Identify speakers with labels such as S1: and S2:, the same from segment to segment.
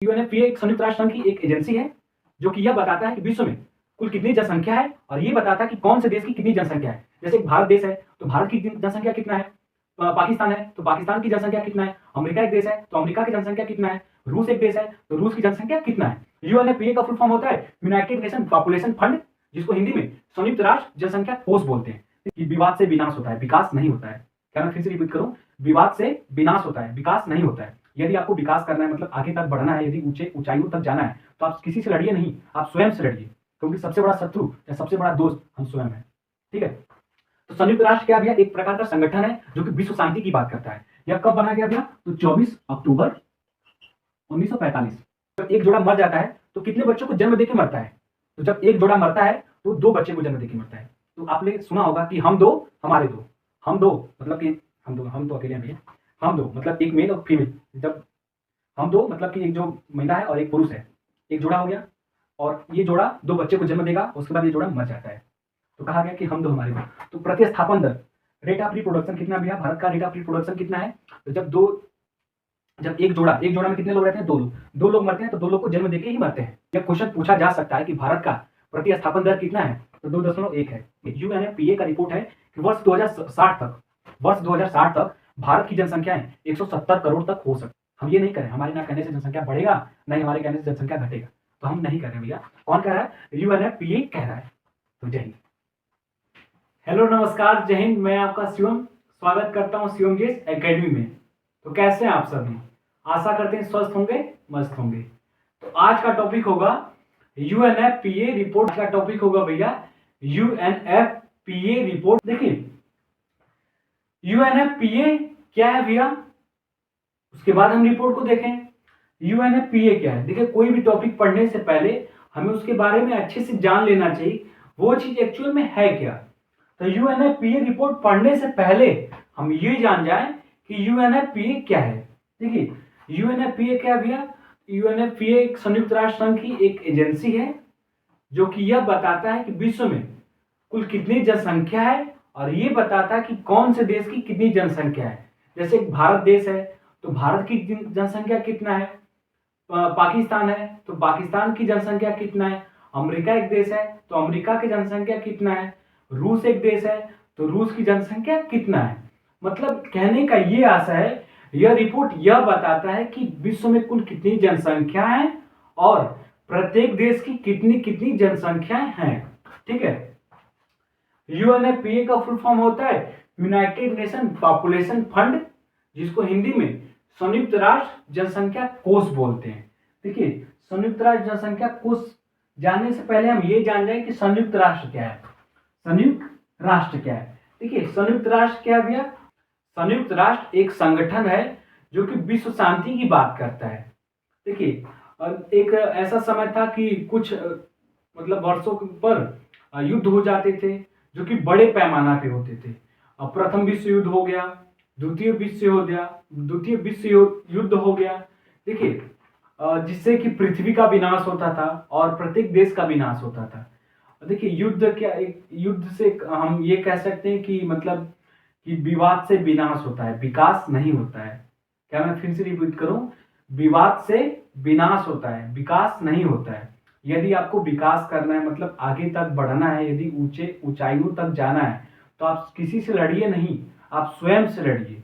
S1: UNFPA एक संयुक्त राष्ट्र संघ की एक एजेंसी है जो कि यह बताता है कि विश्व में कुल कितनी जनसंख्या है और ये बताता है कि कौन से देश की कितनी जनसंख्या है। जैसे एक भारत देश है तो भारत की जनसंख्या कितना है, पाकिस्तान है तो पाकिस्तान की जनसंख्या कितना है, अमेरिका एक देश है तो अमेरिका की जनसंख्या कितना है, रूस एक देश है तो रूस की जनसंख्या कितना है। यूएनएफपीए का फुल फॉर्म होता है यूनाइटेड नेशन पॉपुलेशन फंड, जिसको हिंदी में संयुक्त राष्ट्र जनसंख्या कोष बोलते हैं। कि विवाद से विनाश होता है, विकास नहीं होता है। क्या मैं फिर से रिपीट करूं? विवाद से विनाश होता है, विकास नहीं होता है। यदि आपको विकास करना है, मतलब आगे तक बढ़ना है, यदि ऊंचे ऊंचाइयों तक जाना है, तो आप किसी से लड़िए नहीं, आप स्वयं से लड़िए, क्योंकि सबसे बड़ा शत्रु या सबसे बड़ा दोस्त हम स्वयं हैं। ठीक है। तो संयुक्त राष्ट्र क्या भैया? एक प्रकार का संगठन है जो कि विश्व शांति की बात करता है। यह कब बनाया गया भैया? तो 24 अक्टूबर 1945। जब एक जोड़ा मर जाता है तो कितने बच्चों को जन्म देके मरता है? तो जब एक जोड़ा मरता है तो 2 बच्चे को जन्म देके मरता है। तो आपने सुना होगा कि हम दो हमारे दो, हम दो मतलब कि हम तो अकेले हैं भैया, हम दो मतलब एक मेल और फीमेल। जब हम दो मतलब कि एक जो महिला है और एक पुरुष है, एक जोड़ा हो गया और ये जोड़ा 2 बच्चे को जन्म देगा, उसके बाद ये जोड़ा मर जाता है। तो कहा गया कि हम दो हमारे दो। तो प्रतिस्थापन दर, रेट ऑफ रिप्रोडक्शन कितना भैया? भारत का रेट ऑफ रिप्रोडक्शन कितना है? तो जब एक जोड़ा में कितने लोग रहते हैं? 2 लोग। 2 लोग मरते हैं तो 2 लोग को जन्म देके ही मरते हैं। यह क्वेश्चन पूछा जा सकता है कि भारत का प्रतिस्थापन दर कितना है? तो 2.1 है। यूएनएफपीए का रिपोर्ट है कि वर्ष 2060 तक भारत की जनसंख्या 170 करोड़ तक हो सकती। हम ये नहीं करें, हमारे ना कहने से जनसंख्या बढ़ेगा, नहीं हमारे कहने से जनसंख्या घटेगा, तो हम नहीं कर रहे भैया। कौन कह रहा है? यूएनएफपीए कह रहा है। तो जय हिंद। हेलो नमस्कार, जय हिंद। मैं आपका शिवम स्वागत करता हूं शिवम जीएस एकेडमी में। तो कैसे हैं आप सभी? आशा करते हैं स्वस्थ होंगे, मस्त होंगे। तो आज का टॉपिक होगा यूएनएफपीए रिपोर्ट। आज का टॉपिक होगा भैया यूएनएफपीए रिपोर्ट। देखिए यूएनएफपीए क्या है भैया, उसके बाद हम रिपोर्ट को देखें। यूएनएफपीए क्या है? देखिए कोई भी टॉपिक पढ़ने से पहले हमें उसके बारे में अच्छे से जान लेना चाहिए, वो चीज एक्चुअल में है क्या। तो यूएनएफपीए रिपोर्ट पढ़ने से पहले हम ये जान जाएं कि यूएनएफपीए क्या है। देखिए यूएनएफपीए क्या है भैया? यूएनएफपीए एक संयुक्त राष्ट्र संघ की एक एजेंसी है जो कि यह बताता है कि विश्व में कुल कितनी जनसंख्या है और ये बताता है कि कौन से देश की कितनी जनसंख्या है। जैसे एक भारत देश है तो भारत की जनसंख्या कितना है, पाकिस्तान है तो पाकिस्तान की जनसंख्या कितना है, अमेरिका एक देश है तो अमेरिका की जनसंख्या कितना है, रूस एक देश है तो रूस की जनसंख्या कितना है। मतलब कहने का ये आशा है, यह रिपोर्ट यह बताता है कि विश्व में कुल कितनी जनसंख्या है और प्रत्येक देश की कितनी कितनी जनसंख्या है। ठीक है। यूएनएफपीए का फुल फॉर्म होता है यूनाइटेड नेशन पॉपुलेशन फंड, जिसको हिंदी में संयुक्त राष्ट्र जनसंख्या कोष बोलते हैं। देखिए संयुक्त राष्ट्र जनसंख्या कोष जानने से पहले हम ये जान जाए कि संयुक्त राष्ट्र क्या है। संयुक्त राष्ट्र क्या है? देखिए संयुक्त राष्ट्र क्या भैया? संयुक्त राष्ट्र एक संगठन है जो कि विश्व शांति की बात करता है। देखिए एक ऐसा समय था कि कुछ मतलब वर्षों पर युद्ध हो जाते थे जो कि बड़े पैमाना पे होते थे। अब प्रथम विश्व युद्ध हो गया, द्वितीय विश्व युद्ध हो गया। देखिए जिससे कि पृथ्वी का विनाश होता था और प्रत्येक देश का विनाश होता था। देखिए युद्ध क्या, एक युद्ध से हम ये कह सकते हैं कि मतलब कि विवाद से विनाश होता है, विकास नहीं होता है। क्या मैं फिर से रिपीट करूं? विवाद से विनाश होता है, विकास नहीं होता है। यदि आपको विकास करना है, मतलब आगे तक बढ़ना है, यदि ऊंचे ऊंचाइयों तक जाना है, तो आप किसी से लड़िए नहीं, आप स्वयं से लड़िए,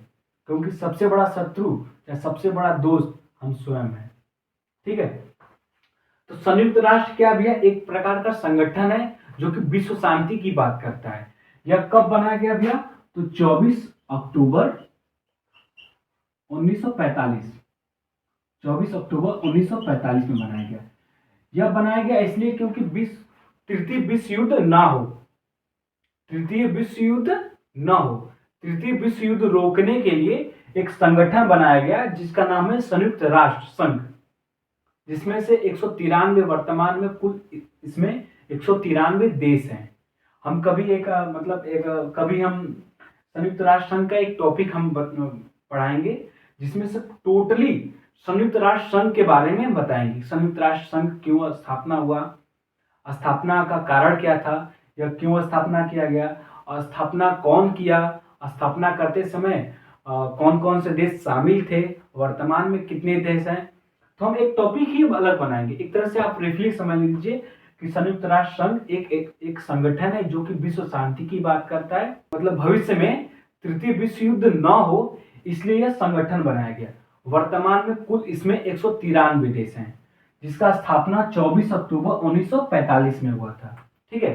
S1: क्योंकि सबसे बड़ा शत्रु या सबसे बड़ा दोस्त हम स्वयं हैं। ठीक है। तो संयुक्त राष्ट्र क्या भैया? एक प्रकार का संगठन है जो कि विश्व शांति की बात करता है। यह कब बनाया गया भैया? तो 24 अक्टूबर 1945, 24 अक्टूबर 1945 में बनाया गया। यह बनाया गया इसलिए क्योंकि तृतीय विश्व युद्ध ना हो, तृतीय विश्व युद्ध ना हो, तृतीय विश्व युद्ध रोकने के लिए एक संगठन बनाया गया जिसका नाम है संयुक्त राष्ट्र संघ, जिसमें से 193 वर्तमान में कुल इसमें 193 देश हैं। हम कभी कभी हम संयुक्त राष्ट्र संघ का एक टॉपिक हम पढ़ाएंगे जिसमें से टोटली संयुक्त राष्ट्र संघ के बारे में बताएंगे। संयुक्त राष्ट्र संघ क्यों स्थापना हुआ, स्थापना का कारण क्या था, या क्यों स्थापना किया गया, स्थापना कौन किया, स्थापना करते समय कौन कौन से देश शामिल थे, वर्तमान में कितने देश हैं, तो हम एक टॉपिक ही अलग बनाएंगे। एक तरह से आप रिफली समझ लीजिए कि संयुक्त राष्ट्र संघ एक संगठन है जो कि विश्व शांति की बात करता है। मतलब भविष्य में तृतीय विश्व युद्ध न हो इसलिए यह संगठन बनाया गया। वर्तमान में कुल इसमें 193 देश हैं, जिसका स्थापना 24 अक्टूबर 1945 में हुआ था। ठीक है,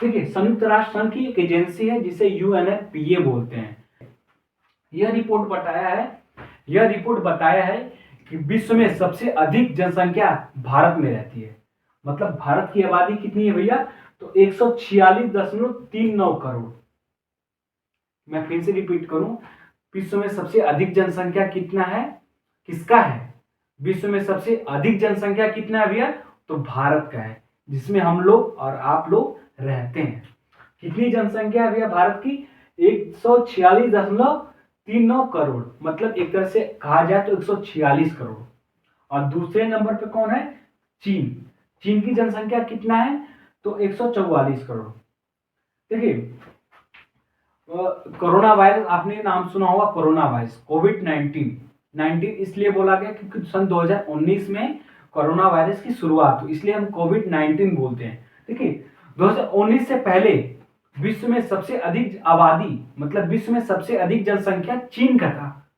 S1: देखिए संयुक्त राष्ट्र संघ की एक एजेंसी है जिसे यूएनएफपीए बोलते हैं। यह रिपोर्ट बताया है कि विश्व में सबसे अधिक जनसंख्या भारत में रहती है। मतलब भारत की आबादी कितनी है भैया, तो 146.39 करोड़। मैं फिर से रिपीट करूं, विश्व में सबसे अधिक जनसंख्या कितना है, किसका है, विश्व में सबसे अधिक जनसंख्या कितना है भैया, तो भारत का है, जिसमें हम लोग और आप लोग रहते हैं। कितनी जनसंख्या है भैया भारत की, 146.39 करोड़। मतलब एक तरह से कहा जाए तो 146 करोड़। और दूसरे नंबर पे कौन है, चीन की जनसंख्या कितना है, तो 144 करोड़। देखिए कोरोना वायरस, आपने नाम सुना होगा कोरोना वायरस, कोविड-19 इसलिए बोला गया क्योंकि सन 2019 में कोरोना वायरस की शुरुआत हुई, इसलिए हम कोविड-19 बोलते हैं। देखिए 2019 से पहले विश्व में सबसे अधिक आबादी, मतलब विश्व में सबसे अधिक जनसंख्या चीन का था।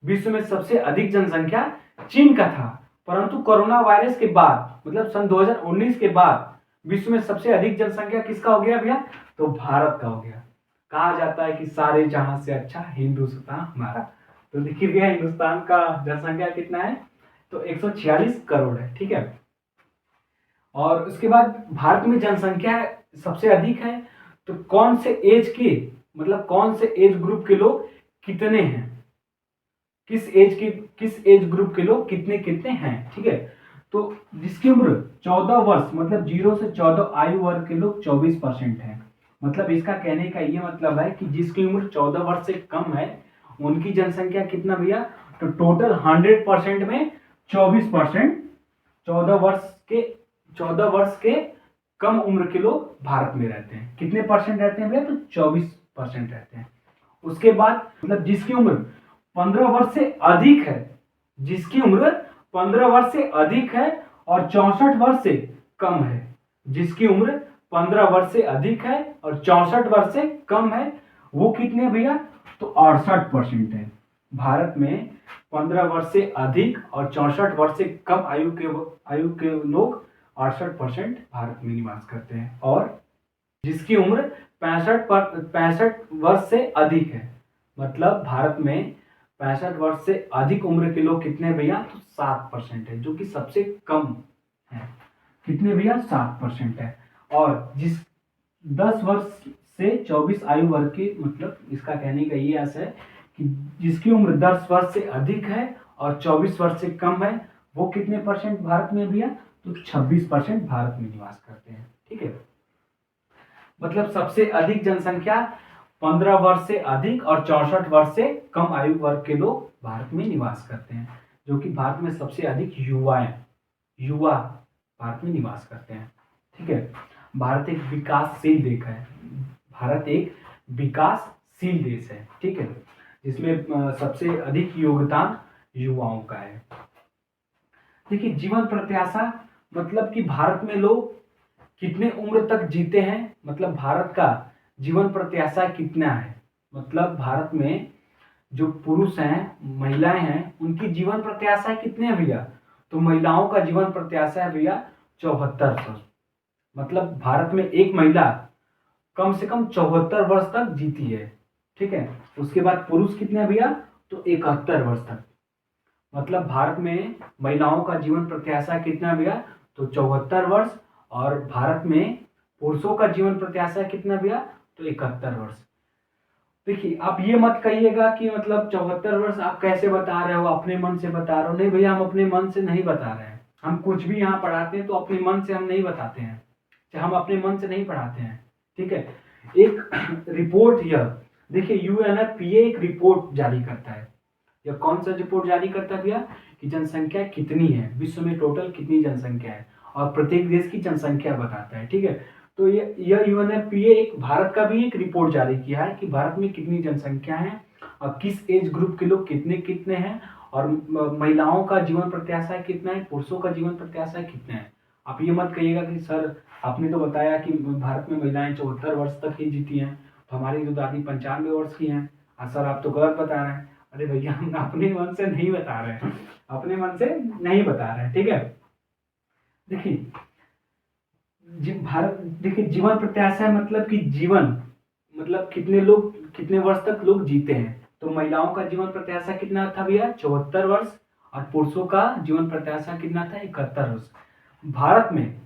S1: विश्व में सबसे अधिक जनसंख्या चीन का था, परंतु कोरोना वायरस के बाद, मतलब सन 2019 के बाद विश्व में सबसे अधिक जनसंख्या किसका हो गया भैया, तो भारत का हो गया। कहा जाता है कि सारे जहां से अच्छा हिंदुस्तान हमारा। तो देखिए भैया हिंदुस्तान का जनसंख्या कितना है, तो 146 करोड़ है। ठीक है, और उसके बाद भारत में जनसंख्या सबसे अधिक है, तो कौन से एज के, मतलब कौन से एज ग्रुप के लोग कितने हैं, किस एज ग्रुप के लोग कितने कितने हैं। ठीक है, तो जिसकी उम्र 14 वर्ष, मतलब 0 से 14 आयु वर्ग के लोग 24% है। मतलब इसका कहने का ये मतलब है कि जिसकी उम्र 14 वर्ष से कम है उनकी जनसंख्या कितना भैया, तो टोटल 100% में 24%, 14 वर्ष के कम उम्र के लोग भारत में रहते हैं। कितने परसेंट रहते हैं भैया, तो 24% रहते हैं। उसके बाद मतलब जिसकी उम्र 15 वर्ष से अधिक है, जिसकी उम्र 15 वर्ष से अधिक है और 64 वर्ष से कम है, जिसकी उम्र 15 वर्ष से अधिक है और 64 वर्ष से कम है, वो कितने भैया, तो 68% है। भारत में 15 वर्ष से अधिक और 64 वर्ष से कम आयु के लोग 68% भारत में निवास करते हैं। और जिसकी उम्र 65 वर्ष से अधिक है, मतलब भारत में 65 वर्ष से अधिक उम्र के लोग कितने भैया, तो 7% है, जो कि सबसे कम है। कितने भैया, 7% है। और जिस 10 वर्ष से 24 आयु वर्ग के, मतलब इसका कहने का ये आशय है कि जिसकी उम्र 10 वर्ष से अधिक है और 24 वर्ष से कम है, वो कितने परसेंट भारत में भैया, तो 26% भारत में निवास करते हैं। ठीक है, मतलब सबसे अधिक जनसंख्या 15 वर्ष से अधिक और 64 वर्ष से कम आयु वर्ग के लोग भारत में निवास करते हैं, जो कि भारत में सबसे अधिक युवा भारत में निवास करते हैं। ठीक है, भारत एक विकासशील देश है, भारत एक विकासशील देश है। ठीक है, जिसमें सबसे अधिक योगदान युवाओं का है। देखिए जीवन प्रत्याशा, मतलब कि भारत में लोग कितने उम्र तक जीते हैं, मतलब भारत का जीवन प्रत्याशा कितना है। मतलब भारत में जो पुरुष हैं, महिलाएं हैं, उनकी जीवन प्रत्याशा कितने हैं भैया, तो महिलाओं का जीवन प्रत्याशा है भैया 74 वर्ष। मतलब भारत में एक महिला कम से कम 74 वर्ष तक जीती है। ठीक है, उसके बाद पुरुष कितने भैया, तो 71 वर्ष तक। मतलब भारत में महिलाओं का जीवन प्रत्याशा कितना भैया, तो 74 वर्ष, और भारत में पुरुषों का जीवन प्रत्याशा कितना भैया, तो 71 वर्ष। देखिए आप ये मत कहिएगा कि मतलब 74 वर्ष आप कैसे बता रहे हो, अपने मन से बता रहे हो। नहीं भैया, हम अपने मन से नहीं बता रहे हैं। हम कुछ भी यहाँ पढ़ाते हैं तो अपने मन से हम नहीं बताते हैं, हम अपने मन से नहीं पढ़ाते हैं। ठीक है, एक रिपोर्ट, यह देखिए यूएनएफपीए एक रिपोर्ट जारी करता है। यह कौन सा रिपोर्ट जारी करता है भैया, कि जनसंख्या कितनी है, विश्व में टोटल कितनी जनसंख्या है, और प्रत्येक देश की जनसंख्या बताता है। ठीक है, तो यह यूएनएफपीए एक भारत का भी एक रिपोर्ट जारी किया है कि भारत में कितनी जनसंख्या है और किस एज ग्रुप के लोग कितने कितने हैं, और महिलाओं का जीवन प्रत्याशा कितना है, पुरुषों का जीवन प्रत्याशा कितना है। आप ये मत कहिएगा कि सर आपने तो बताया कि भारत में महिलाएं 74 वर्ष तक ही जीती हैं, तो हमारी जो दादी 95 वर्ष की हैं। सर आप तो गलत बता रहे हैं। अरे भैया हम अपने मन से नहीं बता रहे हैं, अपने मन से नहीं बता रहे हैं, ठीक है। देखिए भारत, देखिए जीवन प्रत्याशा मतलब कि जीवन मतलब कितने लोग कितने वर्ष तक लोग जीते हैं। तो महिलाओं का जीवन प्रत्याशा कितना था भैया, 74 वर्ष, और पुरुषों का जीवन प्रत्याशा कितना था, 71 वर्ष। भारत में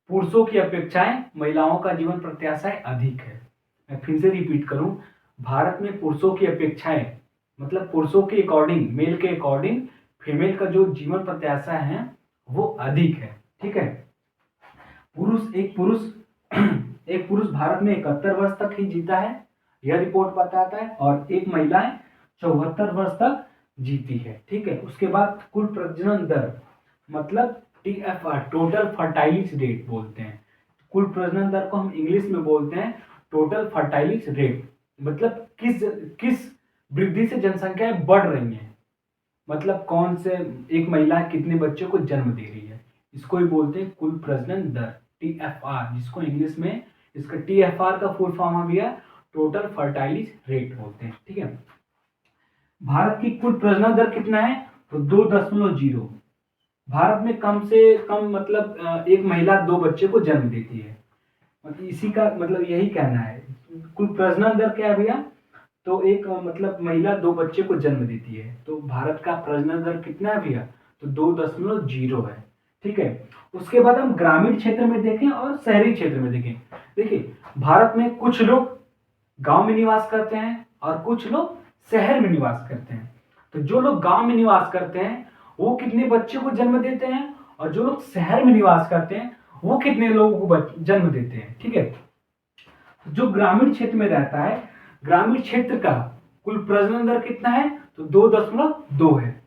S1: पुरुषों की अपेक्षाएं महिलाओं का जीवन प्रत्याशा अधिक है। मैं फिर से रिपीट करूं, भारत में पुरुषों की अपेक्षाएं मतलब पुरुषों के अकॉर्डिंग, मेल के अकॉर्डिंग फीमेल का जो जीवन प्रत्याशा है वो अधिक है, ठीक है। एक पुरुष एक पुरुष भारत में 71 वर्ष तक ही जीता है, यह रिपोर्ट बताता है, और एक महिला 74 वर्ष तक जीती है, ठीक है। उसके बाद कुल प्रजनन दर मतलब TFR, टोटल फर्टाइलिटी रेट बोलते हैं। कुल प्रजनन दर को हम इंग्लिश में बोलते हैं टोटल फर्टाइलिटी रेट। मतलब किस वृद्धि से जनसंख्याएं बढ़ रही हैं, मतलब कौन से एक महिला कितने बच्चों को जन्म दे रही है, इसको ही बोलते हैं कुल प्रजनन दर, TFR, जिसको इंग्लिश में इसका TFR का फुल फॉर्म हम भैया टोटल फर्टाइलिटी रेट बोलते हैं, ठीक है। भारत की कुल प्रजनन दर कितना है, तो 2.0। भारत में कम से कम मतलब एक महिला 2 बच्चे को जन्म देती है, मतलब इसी का मतलब यही कहना है। कुल प्रजनन दर क्या है भैया, तो एक मतलब महिला 2 बच्चे को जन्म देती है, तो भारत का प्रजनन दर कितना है भैया, तो 2.0 है, ठीक है। उसके बाद हम ग्रामीण क्षेत्र में देखें और शहरी क्षेत्र में देखें। देखिए भारत में कुछ लोग गांव में निवास करते हैं और कुछ लोग शहर में निवास करते हैं। तो जो लोग गांव में निवास करते हैं वो कितने बच्चे को जन्म देते हैं, और जो लोग शहर में निवास करते हैं वो कितने लोगों को जन्म देते हैं, ठीक है। जो ग्रामीण क्षेत्र में रहता है, ग्रामीण क्षेत्र का कुल प्रजनन दर कितना है, तो 2.2 है।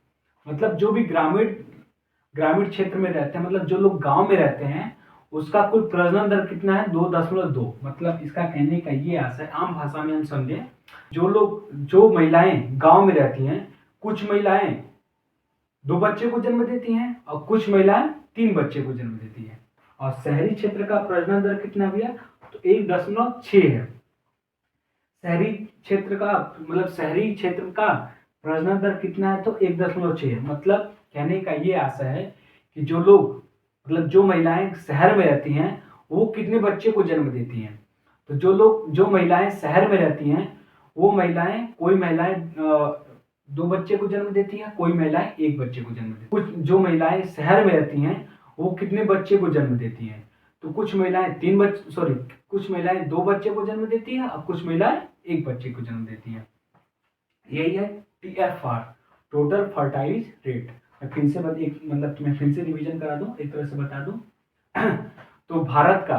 S1: मतलब जो भी ग्रामीण क्षेत्र में रहते हैं, मतलब जो लोग गांव में रहते हैं, उसका कुल प्रजनन दर कितना है, 2.2। मतलब इसका कहने का ये आशय है, आम भाषा में हम समझें, जो महिलाएं गांव में रहती हैं, कुछ महिलाएं 2 बच्चे को जन्म देती हैं और कुछ महिलाएं 3 बच्चे को जन्म देती हैं। और शहरी क्षेत्र का प्रजनन दर कितना भैया, तो 1.6 है। शहरी क्षेत्र का प्रजनन दर कितना है, तो 1.6 है। मतलब कहने का ये आशा है कि जो महिलाएं शहर में रहती हैं वो कितने बच्चे को जन्म देती हैं। तो जो महिलाएं शहर में रहती हैं वो कोई महिलाएं 2 बच्चे को जन्म देती है, कोई महिलाएं 1 बच्चे को जन्म देती है। कुछ जो महिलाएं शहर में रहती हैं वो कितने बच्चे को जन्म देती हैं, तो कुछ महिलाएं 2 बच्चे को जन्म देती है और कुछ महिलाएं 1 बच्चे को जन्म देती हैं। यही है TFR, टोटल फर्टाइलिटी रेट। मैं फिर से रिवीजन करा दूं, एक तरह से बता दूं तो भारत का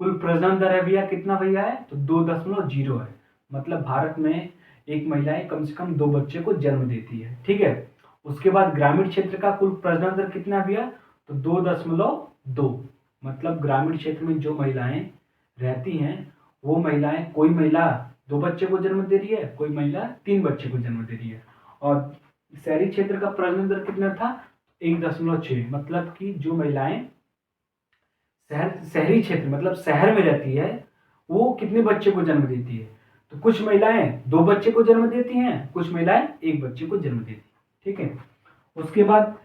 S1: कुल प्रजनन दर है भैया कितना भैया है, तो 2.0 है। मतलब भारत में एक महिलाएं कम से कम 2 बच्चे को जन्म देती है, ठीक है। उसके बाद ग्रामीण क्षेत्र का कुल प्रजनन दर कितना भैया, तो 2.2। मतलब ग्रामीण क्षेत्र में जो महिलाएं रहती हैं वो कोई महिला 2 बच्चे को जन्म दे रही है, कोई महिला 3 बच्चे को जन्म दे रही है। और शहरी क्षेत्र का प्रजनन दर कितना था, 1.6। मतलब कि जो महिलाएं शहरी क्षेत्र मतलब शहर में रहती है वो कितने बच्चे को जन्म देती है, तो कुछ महिलाएं 2 बच्चे को जन्म देती हैं, कुछ महिलाएं 1 बच्चे को जन्म देती हैं, ठीक है। उसके बाद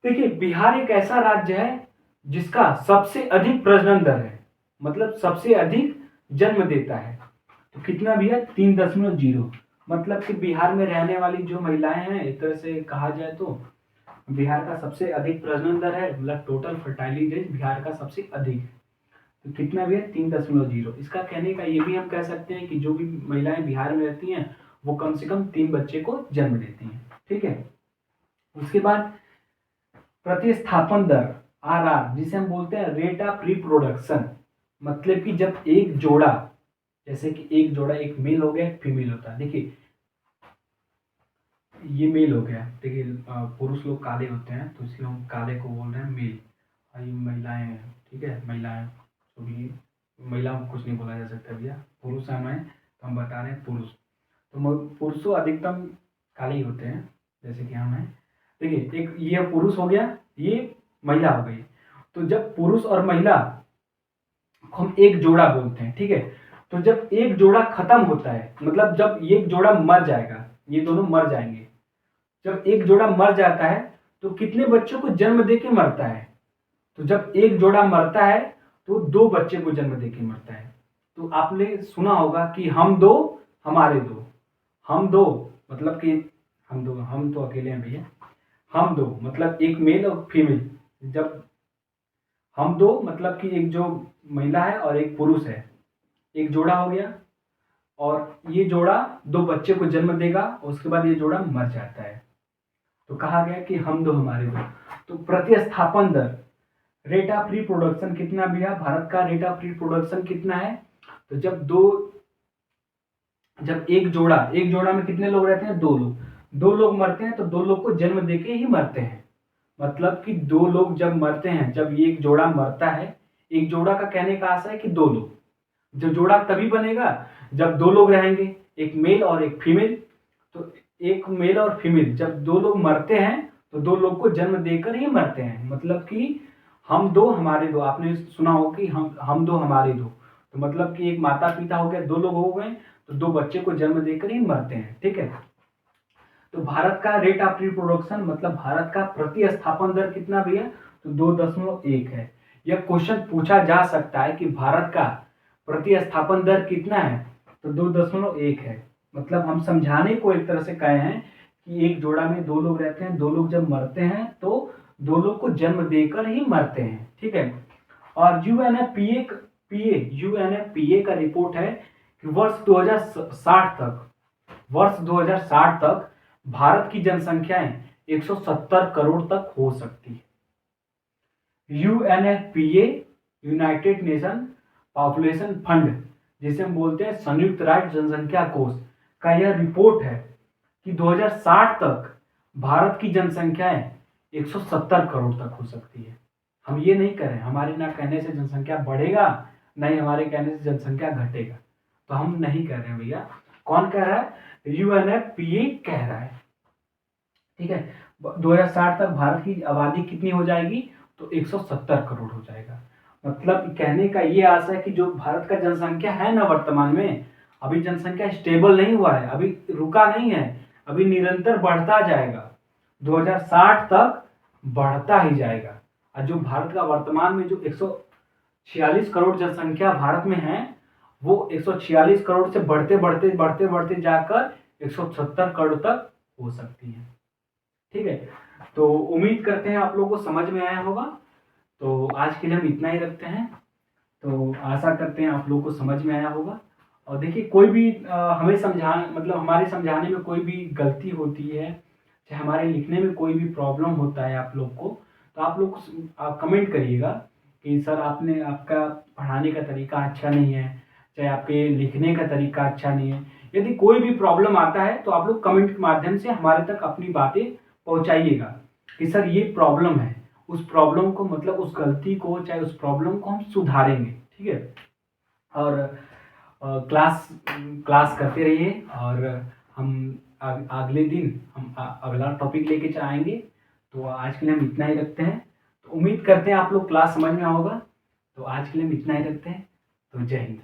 S1: देखिए बिहार एक ऐसा राज्य है जिसका सबसे अधिक प्रजनन दर है, मतलब सबसे अधिक जन्म देता है। तो कितना भी है, 3.0। मतलब कि बिहार में रहने वाली जो महिलाएं हैं, एक तरह से कहा जाए तो बिहार का सबसे अधिक प्रजनन दर है, मतलब टोटल फर्टाइलिटी रेट बिहार का सबसे अधिक है। तो कितना भी है, 3.0। इसका कहने का ये भी हम कह सकते हैं कि जो भी महिलाएं बिहार में रहती हैं वो कम से कम 3 बच्चे को जन्म देती हैं, ठीक है। उसके बाद प्रतिस्थापन दर RR, जिसे हम बोलते हैं रेट ऑफ रिप्रोडक्शन। मतलब कि जब एक जोड़ा, जैसे कि एक मेल हो गया, एक फीमेल होता है। देखिए ये मेल हो गया, देखिए पुरुष लोग काले होते हैं तो इसलिए हम काले को बोल रहे हैं मेल, और ये महिलाएं हैं, ठीक है। महिलाएं तो भी महिलाओं को कुछ नहीं बोला जा सकता भैया, पुरुष हम हैं तो हम बता रहे हैं पुरुष। तो पुरुषों अधिकतम काले ही होते हैं, जैसे कि हम हैं, देखिए एक ये पुरुष हो गया, ये महिला हो गई। तो जब पुरुष और महिला को हम एक जोड़ा बोलते हैं, ठीक है। तो जब एक जोड़ा खत्म होता है, मतलब जब एक जोड़ा मर जाएगा, ये दोनों मर जाएंगे, जब एक जोड़ा मर जाता है तो कितने बच्चों को जन्म देके मरता है? तो जब एक जोड़ा मरता है तो 2 बच्चे को जन्म देके मरता है। तो आपने सुना होगा कि हम दो हमारे दो, हम दो मतलब कि हम तो अकेले हैं भैया, हम दो मतलब एक मेल और फीमेल, जब हम दो मतलब कि एक जो महिला है और एक पुरुष है, एक जोड़ा हो गया, और ये जोड़ा 2 बच्चे को जन्म देगा और उसके बाद ये जोड़ा मर जाता है। तो कहा गया कि हम दो हमारे दो। तो प्रतिस्थापन दर, रेट ऑफ रिप्रोडक्शन कितना भैया? भारत का रेट ऑफ रिप्रोडक्शन कितना है? तो जब एक जोड़ा में कितने लोग रहते हैं? 2 लोग, 2 लोग मरते हैं तो 2 लोग को जन्म देके ही मरते हैं। मतलब कि 2 लोग जब मरते हैं, जब ये एक जोड़ा मरता है, एक जोड़ा का कहने का आशा है कि 2 लोग, जो जोड़ा तभी बनेगा जब 2 लोग रहेंगे, एक मेल और एक फीमेल। तो एक मेल और फीमेल जब 2 लोग मरते हैं तो 2 लोग को जन्म देकर ही मरते हैं। मतलब कि हम दो हमारे दो, आपने सुना हो कि हम दो हमारे दो। तो मतलब कि एक माता पिता हो गए, 2 लोग हो गए तो 2 बच्चे को जन्म देकर ही मरते हैं, ठीक है। तो भारत का रेट ऑफ रिप्रोडक्शन मतलब भारत का प्रतिस्थापन दर कितना भैया? तो 2.1 है। यह क्वेश्चन पूछा जा सकता है कि भारत का प्रतिस्थापन दर कितना है? तो 2.1 है। मतलब हम समझाने को एक तरह से कहे हैं कि एक जोड़ा में 2 लोग रहते हैं, 2 लोग जब मरते हैं तो 2 लोग को जन्म देकर ही मरते हैं, ठीक है। और यूएनएफपीए का रिपोर्ट है कि वर्ष 2060 तक भारत की जनसंख्याएं 170 करोड़ तक हो सकती है। UNFPA, United nation population fund, जिसे हम बोलते हैं संयुक्त राष्ट्र जनसंख्या कोष, का यह रिपोर्ट है कि 2060 तक भारत की जनसंख्याएं 170 करोड़ तक हो सकती है। हम ये नहीं करें, हमारे ना कहने से जनसंख्या बढ़ेगा, ना ही हमारे कहने से जनसंख्या घटेगा। तो हम नहीं कह रहे हैं भैया। कौन कह रहा है? यूएनएफपीए कह रहा है, ठीक है। 2060 तक भारत की आबादी कितनी हो जाएगी? तो 170 करोड़ हो जाएगा। मतलब कहने का ये आशा है कि जो भारत का जनसंख्या है ना वर्तमान में, अभी जनसंख्या स्टेबल नहीं हुआ है, अभी रुका नहीं है, अभी निरंतर बढ़ता जाएगा, 2060 तक बढ़ता ही जाएगा। और जो भारत का वर्तमान में जो 146 करोड़ जनसंख्या भारत में है, वो 146 करोड़ से बढ़ते बढ़ते बढ़ते बढ़ते जाकर 170 करोड़ तक हो सकती है, ठीक है। तो उम्मीद करते हैं आप लोगों को समझ में आया होगा। तो आज के लिए हम इतना ही रखते हैं। तो आशा करते हैं आप लोगों को समझ में आया होगा। और देखिए कोई भी हमें मतलब हमारे समझाने में कोई भी गलती होती है, चाहे हमारे लिखने में कोई भी प्रॉब्लम होता है आप लोग को, तो आप लोग कमेंट करिएगा कि सर आपका पढ़ाने का तरीका अच्छा नहीं है, चाहे आपके लिखने का तरीका अच्छा नहीं है। यदि कोई भी प्रॉब्लम आता है तो आप लोग कमेंट के माध्यम से हमारे तक अपनी बातें पहुंचाइएगा कि सर ये प्रॉब्लम है, उस प्रॉब्लम को मतलब उस गलती को, चाहे उस प्रॉब्लम को हम सुधारेंगे, ठीक है। और क्लास करते रहिए, और हम अगले दिन हम अगला टॉपिक लेके आएंगे। तो आज के लिए हम इतना ही रखते हैं। तो उम्मीद करते हैं आप लोग क्लास समझ में होगा। तो आज के लिए हम इतना ही रखते हैं। तो जय हिंद।